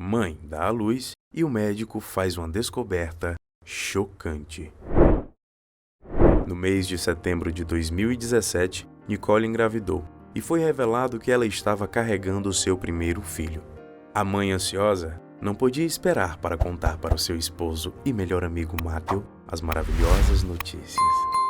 Mãe dá à luz e o médico faz uma descoberta chocante. No mês de setembro de 2017, Nicole engravidou e foi revelado que ela estava carregando seu primeiro filho. A mãe ansiosa não podia esperar para contar para o seu esposo e melhor amigo Matthew as maravilhosas notícias.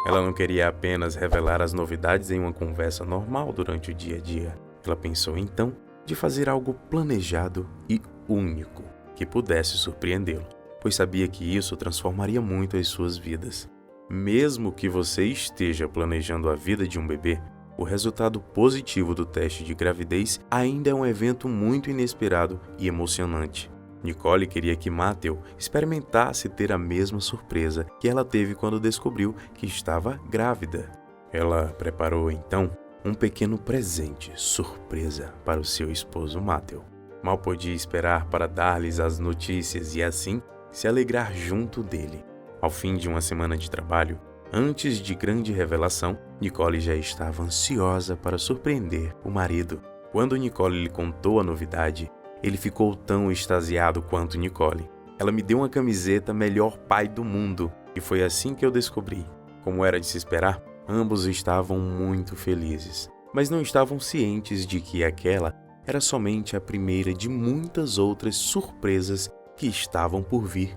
Ela não queria apenas revelar as novidades em uma conversa normal durante o dia a dia. Ela pensou então de fazer algo planejado e único que pudesse surpreendê-lo, pois sabia que isso transformaria muito as suas vidas. Mesmo que você esteja planejando a vida de um bebê, o resultado positivo do teste de gravidez ainda é um evento muito inesperado e emocionante. Nicole queria que Matthew experimentasse ter a mesma surpresa que ela teve quando descobriu que estava grávida. Ela preparou então um pequeno presente surpresa para o seu esposo Matthew. Mal podia esperar para dar-lhes as notícias e assim se alegrar junto dele. Ao fim de uma semana de trabalho, antes de grande revelação, Nicole já estava ansiosa para surpreender o marido. Quando Nicole lhe contou a novidade, ele ficou tão extasiado quanto Nicole. Ela me deu uma camiseta melhor pai do mundo e foi assim que eu descobri. Como era de se esperar, ambos estavam muito felizes, mas não estavam cientes de que aquela era somente a primeira de muitas outras surpresas que estavam por vir.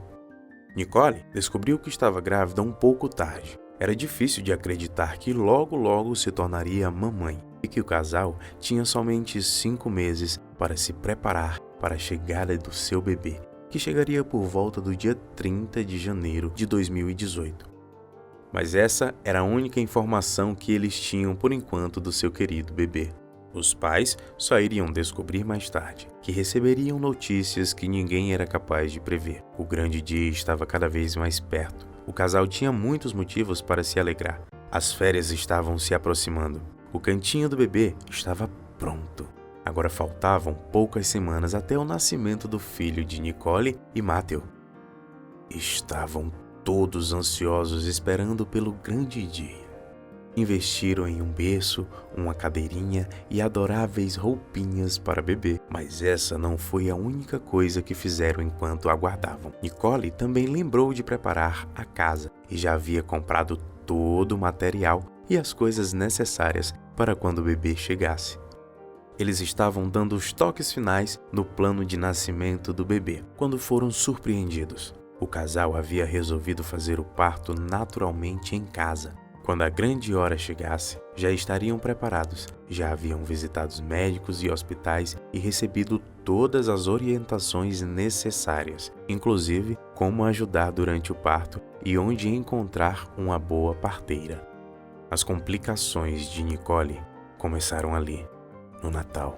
Nicole descobriu que estava grávida um pouco tarde. Era difícil de acreditar que logo se tornaria mamãe e que o casal tinha somente 5 meses para se preparar para a chegada do seu bebê, que chegaria por volta do dia 30 de janeiro de 2018. Mas essa era a única informação que eles tinham por enquanto do seu querido bebê. Os pais só iriam descobrir mais tarde que receberiam notícias que ninguém era capaz de prever. O grande dia estava cada vez mais perto. O casal tinha muitos motivos para se alegrar. As férias estavam se aproximando. O cantinho do bebê estava pronto. Agora faltavam poucas semanas até o nascimento do filho de Nicole e Matthew. Estavam todos ansiosos esperando pelo grande dia. Investiram em um berço, uma cadeirinha e adoráveis roupinhas para bebê, mas essa não foi a única coisa que fizeram enquanto aguardavam. Nicole também lembrou de preparar a casa e já havia comprado todo o material e as coisas necessárias para quando o bebê chegasse. Eles estavam dando os toques finais no plano de nascimento do bebê, quando foram surpreendidos. O casal havia resolvido fazer o parto naturalmente em casa. Quando a grande hora chegasse, já estariam preparados, já haviam visitado médicos e hospitais e recebido todas as orientações necessárias, inclusive como ajudar durante o parto e onde encontrar uma boa parteira. As complicações de Nicole começaram ali, no Natal.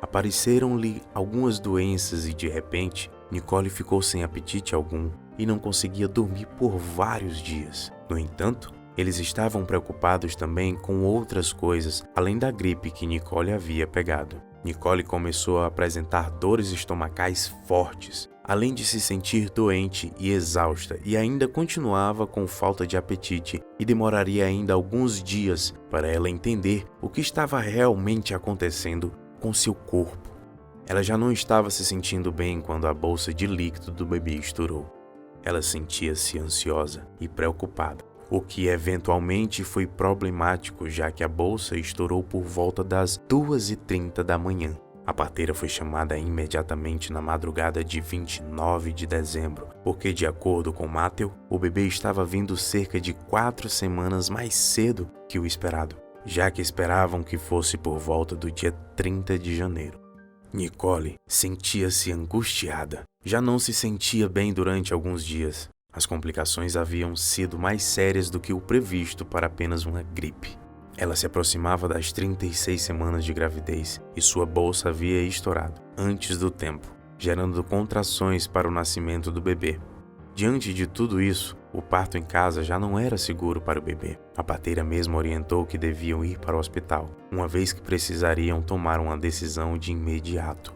Apareceram-lhe algumas doenças e de repente, Nicole ficou sem apetite algum e não conseguia dormir por vários dias. No entanto, eles estavam preocupados também com outras coisas, além da gripe que Nicole havia pegado. Nicole começou a apresentar dores estomacais fortes, além de se sentir doente e exausta, e ainda continuava com falta de apetite e demoraria ainda alguns dias para ela entender o que estava realmente acontecendo com seu corpo. Ela já não estava se sentindo bem quando a bolsa de líquido do bebê estourou. Ela sentia-se ansiosa e preocupada, o que eventualmente foi problemático, já que a bolsa estourou por volta das 2h30 da manhã. A parteira foi chamada imediatamente na madrugada de 29 de dezembro, porque, de acordo com Matthew, o bebê estava vindo cerca de 4 semanas mais cedo que o esperado, já que esperavam que fosse por volta do dia 30 de janeiro. Nicole sentia-se angustiada. Já não se sentia bem durante alguns dias. As complicações haviam sido mais sérias do que o previsto para apenas uma gripe. Ela se aproximava das 36 semanas de gravidez e sua bolsa havia estourado antes do tempo, gerando contrações para o nascimento do bebê. Diante de tudo isso, o parto em casa já não era seguro para o bebê. A parteira mesmo orientou que deviam ir para o hospital, uma vez que precisariam tomar uma decisão de imediato.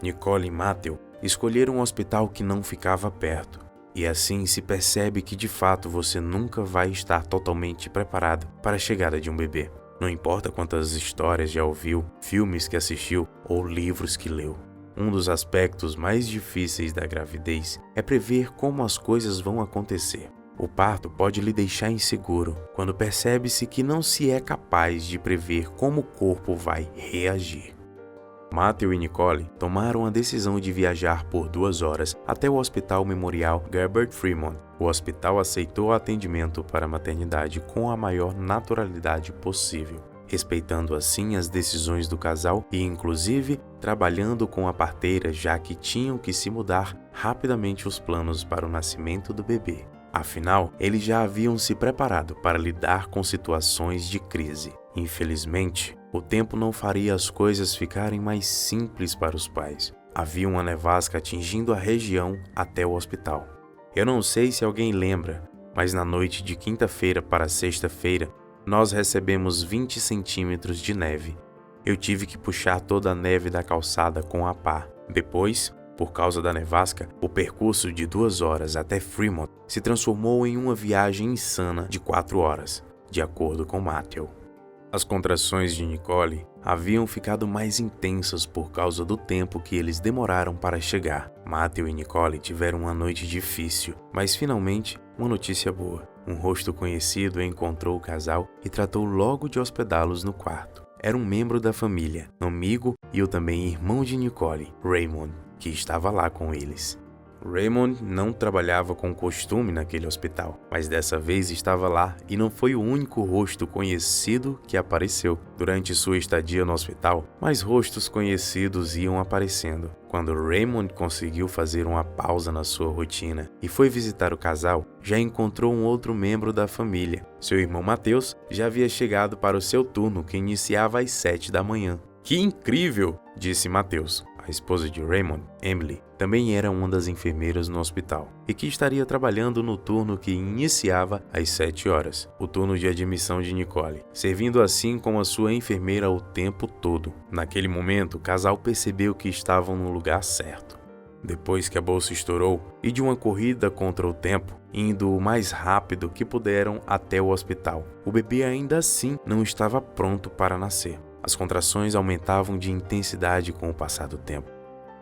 Nicole e Matthew escolheram um hospital que não ficava perto. E assim se percebe que de fato você nunca vai estar totalmente preparado para a chegada de um bebê. Não importa quantas histórias já ouviu, filmes que assistiu ou livros que leu. Um dos aspectos mais difíceis da gravidez é prever como as coisas vão acontecer. O parto pode lhe deixar inseguro quando percebe-se que não se é capaz de prever como o corpo vai reagir. Matthew e Nicole tomaram a decisão de viajar por 2 horas até o Hospital Memorial Gilbert Fremont. O hospital aceitou o atendimento para a maternidade com a maior naturalidade possível, respeitando assim as decisões do casal e, inclusive, trabalhando com a parteira, já que tinham que se mudar rapidamente os planos para o nascimento do bebê. Afinal, eles já haviam se preparado para lidar com situações de crise. Infelizmente, o tempo não faria as coisas ficarem mais simples para os pais. Havia uma nevasca atingindo a região até o hospital. Eu não sei se alguém lembra, mas na noite de quinta-feira para sexta-feira, nós recebemos 20 centímetros de neve. Eu tive que puxar toda a neve da calçada com a pá. Depois, por causa da nevasca, o percurso de 2 horas até Fremont se transformou em uma viagem insana de 4 horas, de acordo com Matthew. As contrações de Nicole haviam ficado mais intensas por causa do tempo que eles demoraram para chegar. Matthew e Nicole tiveram uma noite difícil, mas finalmente uma notícia boa. Um rosto conhecido encontrou o casal e tratou logo de hospedá-los no quarto. Era um membro da família, amigo e o também irmão de Nicole, Raymond, que estava lá com eles. Raymond não trabalhava com costume naquele hospital, mas dessa vez estava lá e não foi o único rosto conhecido que apareceu. Durante sua estadia no hospital, mais rostos conhecidos iam aparecendo. Quando Raymond conseguiu fazer uma pausa na sua rotina e foi visitar o casal, já encontrou um outro membro da família. Seu irmão Matheus já havia chegado para o seu turno, que iniciava às 7 da manhã. "Que incrível!", disse Matheus. A esposa de Raymond, Emily, também era uma das enfermeiras no hospital e que estaria trabalhando no turno que iniciava às 7 horas, o turno de admissão de Nicole, servindo assim como a sua enfermeira o tempo todo. Naquele momento, o casal percebeu que estavam no lugar certo. Depois que a bolsa estourou e de uma corrida contra o tempo, indo o mais rápido que puderam até o hospital, o bebê ainda assim não estava pronto para nascer. As contrações aumentavam de intensidade com o passar do tempo.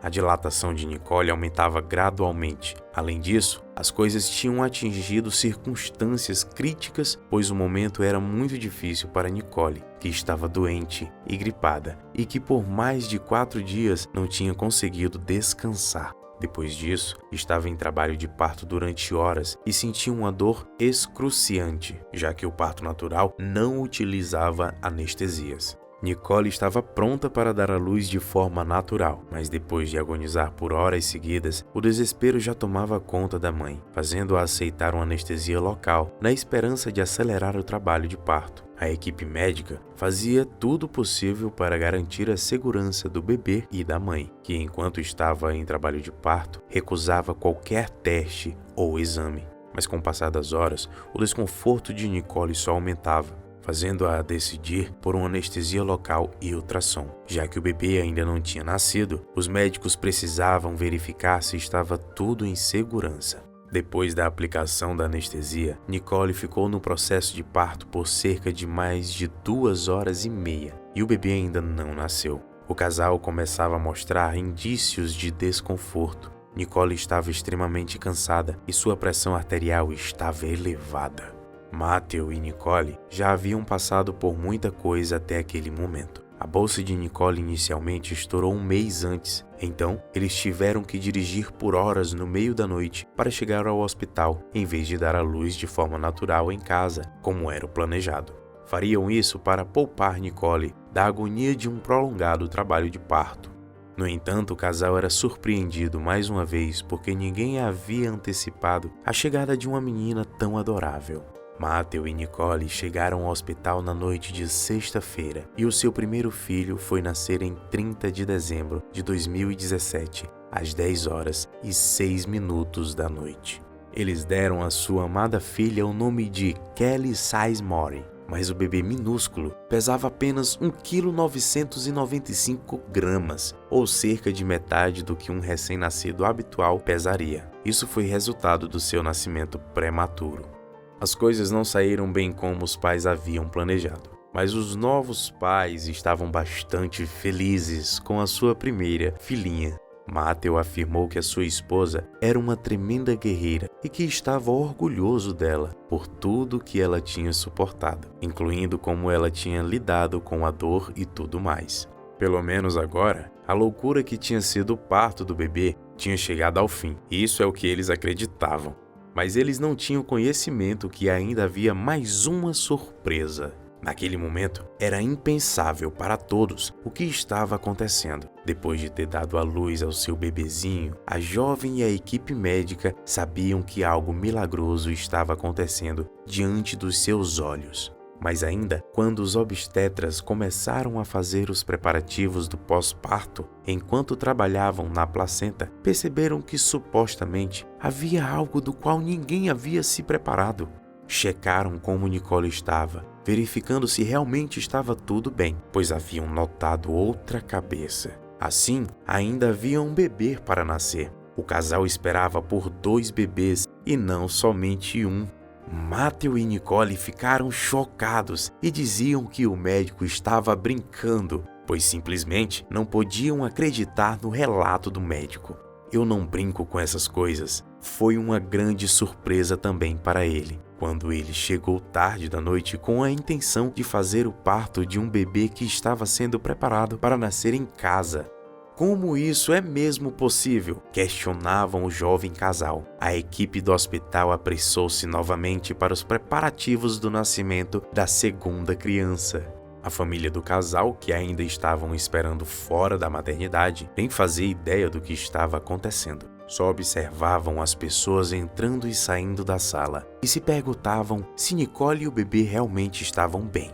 A dilatação de Nicole aumentava gradualmente. Além disso, as coisas tinham atingido circunstâncias críticas, pois o momento era muito difícil para Nicole, que estava doente e gripada, e que por mais de 4 dias não tinha conseguido descansar. Depois disso, estava em trabalho de parto durante horas e sentia uma dor excruciante, já que o parto natural não utilizava anestesias. Nicole estava pronta para dar à luz de forma natural, mas depois de agonizar por horas seguidas, o desespero já tomava conta da mãe, fazendo-a aceitar uma anestesia local, na esperança de acelerar o trabalho de parto. A equipe médica fazia tudo o possível para garantir a segurança do bebê e da mãe, que enquanto estava em trabalho de parto, recusava qualquer teste ou exame. Mas com o passar das horas, o desconforto de Nicole só aumentava, fazendo-a decidir por uma anestesia local e ultrassom. Já que o bebê ainda não tinha nascido, os médicos precisavam verificar se estava tudo em segurança. Depois da aplicação da anestesia, Nicole ficou no processo de parto por cerca de mais de 2 horas e meia e o bebê ainda não nasceu. O casal começava a mostrar indícios de desconforto. Nicole estava extremamente cansada e sua pressão arterial estava elevada. Matthew e Nicole já haviam passado por muita coisa até aquele momento. A bolsa de Nicole inicialmente estourou um mês antes, então eles tiveram que dirigir por horas no meio da noite para chegar ao hospital, em vez de dar à luz de forma natural em casa, como era o planejado. Fariam isso para poupar Nicole da agonia de um prolongado trabalho de parto. No entanto, o casal era surpreendido mais uma vez porque ninguém havia antecipado a chegada de uma menina tão adorável. Matthew e Nicole chegaram ao hospital na noite de sexta-feira e o seu primeiro filho foi nascer em 30 de dezembro de 2017, às 10 horas e 6 minutos da noite. Eles deram à sua amada filha o nome de Kelly Sizemore, mas o bebê minúsculo pesava apenas 1,995 kg, ou cerca de metade do que um recém-nascido habitual pesaria. Isso foi resultado do seu nascimento prematuro. As coisas não saíram bem como os pais haviam planejado, mas os novos pais estavam bastante felizes com a sua primeira filhinha. Matthew afirmou que a sua esposa era uma tremenda guerreira e que estava orgulhoso dela por tudo que ela tinha suportado, incluindo como ela tinha lidado com a dor e tudo mais. Pelo menos agora, a loucura que tinha sido o parto do bebê tinha chegado ao fim. Isso é o que eles acreditavam. Mas eles não tinham conhecimento que ainda havia mais uma surpresa. Naquele momento, era impensável para todos o que estava acontecendo. Depois de ter dado à luz ao seu bebezinho, a jovem e a equipe médica sabiam que algo milagroso estava acontecendo diante dos seus olhos. Mas ainda, quando os obstetras começaram a fazer os preparativos do pós-parto, enquanto trabalhavam na placenta, perceberam que supostamente havia algo do qual ninguém havia se preparado. Checaram como Nicole estava, verificando se realmente estava tudo bem, pois haviam notado outra cabeça. Assim, ainda havia um bebê para nascer. O casal esperava por 2 bebês e não somente um. Matthew e Nicole ficaram chocados e diziam que o médico estava brincando, pois simplesmente não podiam acreditar no relato do médico. Eu não brinco com essas coisas. Foi uma grande surpresa também para ele, quando ele chegou tarde da noite com a intenção de fazer o parto de um bebê que estava sendo preparado para nascer em casa. Como isso é mesmo possível? Questionavam o jovem casal. A equipe do hospital apressou-se novamente para os preparativos do nascimento da segunda criança. A família do casal, que ainda estavam esperando fora da maternidade, nem fazia ideia do que estava acontecendo. Só observavam as pessoas entrando e saindo da sala e se perguntavam se Nicole e o bebê realmente estavam bem.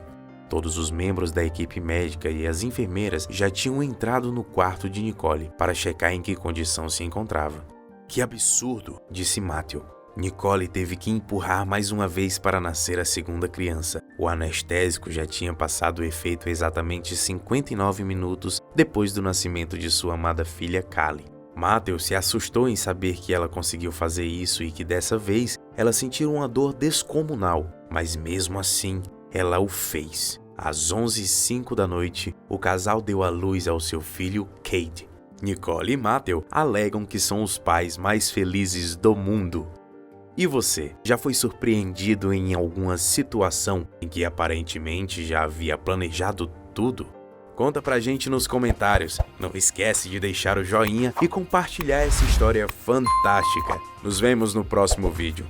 Todos os membros da equipe médica e as enfermeiras já tinham entrado no quarto de Nicole para checar em que condição se encontrava. Que absurdo, disse Matthew. Nicole teve que empurrar mais uma vez para nascer a segunda criança. O anestésico já tinha passado o efeito exatamente 59 minutos depois do nascimento de sua amada filha Callie. Matthew se assustou em saber que ela conseguiu fazer isso e que dessa vez ela sentiu uma dor descomunal, mas mesmo assim, ela o fez. Às 11h05 da noite, o casal deu à luz ao seu filho Cade. Nicole e Matthew alegam que são os pais mais felizes do mundo. E você, já foi surpreendido em alguma situação em que aparentemente já havia planejado tudo? Conta pra gente nos comentários. Não esquece de deixar o joinha e compartilhar essa história fantástica. Nos vemos no próximo vídeo.